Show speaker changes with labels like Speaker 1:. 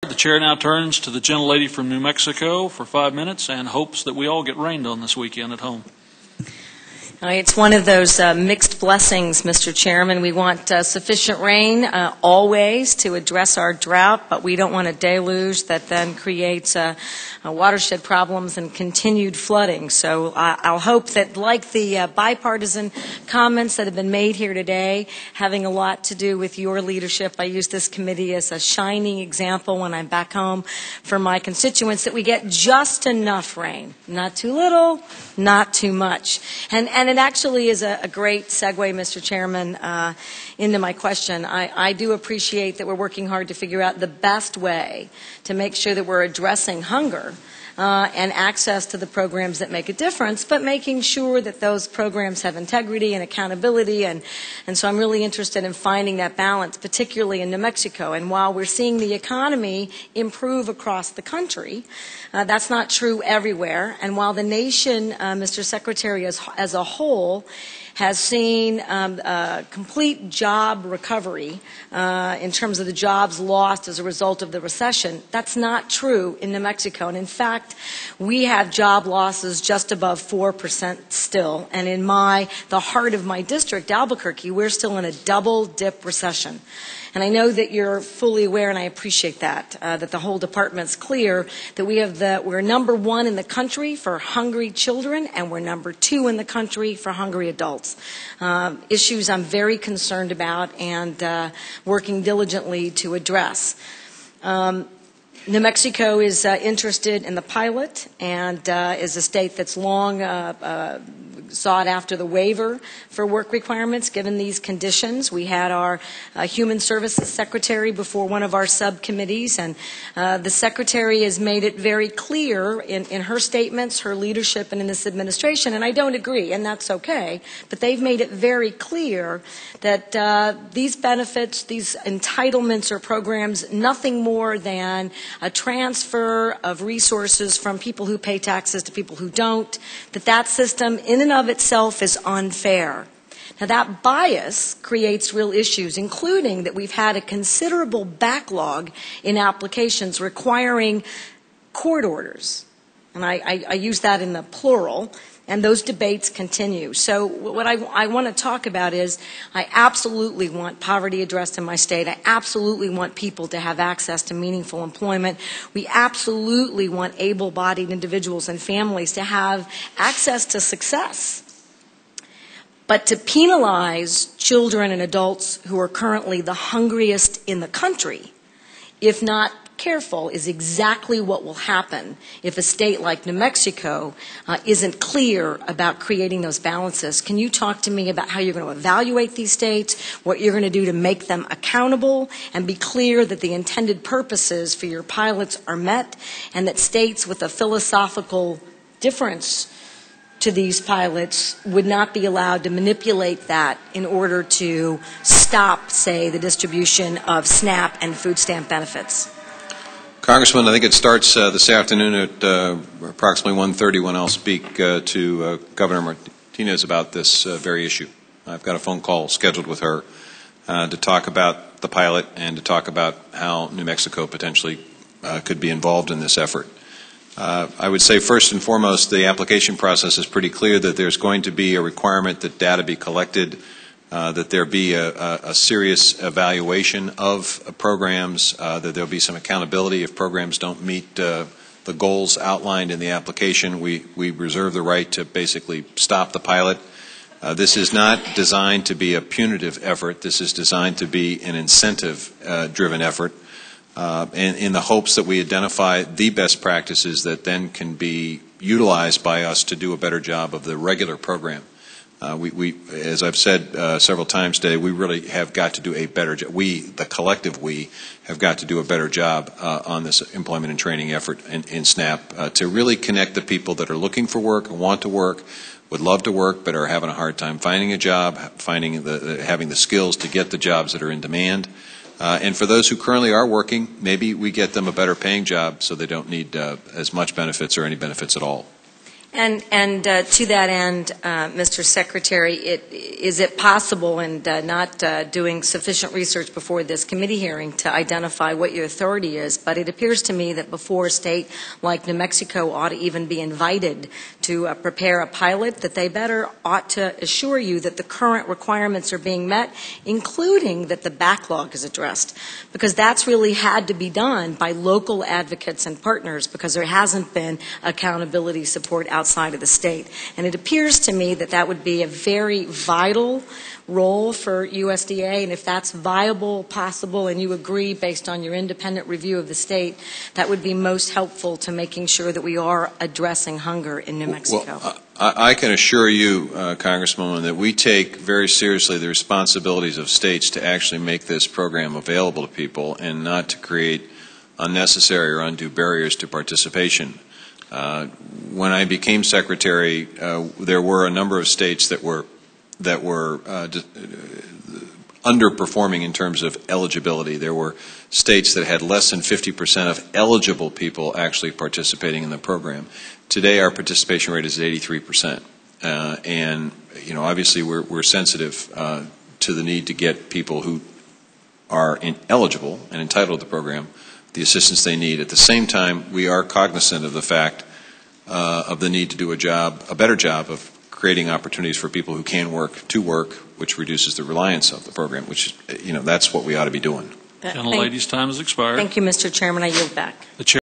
Speaker 1: The chair now turns to the gentlelady from New Mexico for 5 minutes and hopes that we all get rained on this weekend at home.
Speaker 2: It's one of those mixed blessings, Mr. Chairman. We want sufficient rain always to address our drought, but we don't want a deluge that then creates watershed problems and continued flooding. So I'll hope that, like the bipartisan comments that have been made here today, having a lot to do with your leadership, I use this committee as a shining example when I'm back home for my constituents, that we get just enough rain. Not too little, not too much. And it actually is a great segue, Mr. Chairman, into my question. I do appreciate that we're working hard to figure out the best way to make sure that we're addressing hunger and access to the programs that make a difference, but making sure that those programs have integrity and accountability. And so I'm really interested in finding that balance, particularly in New Mexico. And while we're seeing the economy improve across the country, that's not true everywhere. And while the nation, Mr. Secretary, as a whole, has seen complete job recovery in terms of the jobs lost as a result of the recession. That's not true in New Mexico. And in fact, we have job losses just above 4% still. And in the heart of my district, Albuquerque, we're still in a double-dip recession. And I know that you're fully aware, and I appreciate that the whole department's clear that we're number one in the country for hungry children, and we're number two in the country for hungry adults. Issues I'm very concerned about and working diligently to address. New Mexico is interested in the pilot and is a state that's long sought after the waiver for work requirements given these conditions. We had our Human Services Secretary before one of our subcommittees, and the Secretary has made it very clear in her statements, her leadership, and in this administration, and I don't agree, and that's okay, but they've made it very clear that these benefits, these entitlements or programs, nothing more than a transfer of resources from people who pay taxes to people who don't, that system in and of itself is unfair. Now, that bias creates real issues, including that we've had a considerable backlog in applications requiring court orders. And I use that in the plural. And those debates continue. So what I want to talk about is I absolutely want poverty addressed in my state. I absolutely want people to have access to meaningful employment. We absolutely want able-bodied individuals and families to have access to success. But to penalize children and adults who are currently the hungriest in the country, if not careful, is exactly what will happen if a state like New Mexico isn't clear about creating those balances. Can you talk to me about how you're going to evaluate these states, what you're going to do to make them accountable, and be clear that the intended purposes for your pilots are met, and that states with a philosophical difference to these pilots would not be allowed to manipulate that in order to stop, say, the distribution of SNAP and food stamp benefits?
Speaker 3: Congressman, I think it starts this afternoon at approximately 1:30 when I'll speak to Governor Martinez about this very issue. I've got a phone call scheduled with her to talk about the pilot and to talk about how New Mexico potentially could be involved in this effort. I would say first and foremost, the application process is pretty clear that there's going to be a requirement that data be collected, that there be a serious evaluation of programs, that there will be some accountability if programs don't meet the goals outlined in the application. We reserve the right to basically stop the pilot. This is not designed to be a punitive effort. This is designed to be an incentive-driven effort in the hopes that we identify the best practices that then can be utilized by us to do a better job of the regular program. As I've said several times today, we really have got to do a better job. We, the collective we, have got to do a better job on this employment and training effort in SNAP to really connect the people that are looking for work, want to work, would love to work, but are having a hard time finding a job, having the skills to get the jobs that are in demand. And for those who currently are working, maybe we get them a better paying job so they don't need as much benefits or any benefits at all.
Speaker 2: And to that end, Mr. Secretary, is it possible, and not doing sufficient research before this committee hearing to identify what your authority is, but it appears to me that before a state like New Mexico ought to even be invited to prepare a pilot, that they ought to assure you that the current requirements are being met, including that the backlog is addressed, because that's really had to be done by local advocates and partners, because there hasn't been accountability support outside of the state. And it appears to me that that would be a very vital role for USDA, and if that's viable, possible, and you agree based on your independent review of the state, that would be most helpful to making sure that we are addressing hunger in New Mexico.
Speaker 3: Well, I can assure you, Congresswoman, that we take very seriously the responsibilities of states to actually make this program available to people and not to create unnecessary or undue barriers to participation. When I became Secretary, there were a number of states that were underperforming in terms of eligibility. There were states that had less than 50% of eligible people actually participating in the program. Today, our participation rate is 83%, and obviously we're sensitive to the need to get people who are eligible and entitled to the program the assistance they need. At the same time, we are cognizant of the fact of the need to do a better job of creating opportunities for people who can work, which reduces the reliance of the program, which, that's what we ought to be doing.
Speaker 1: Gentlelady's time has expired.
Speaker 2: Thank you, Mr. Chairman. I yield back.
Speaker 1: The chair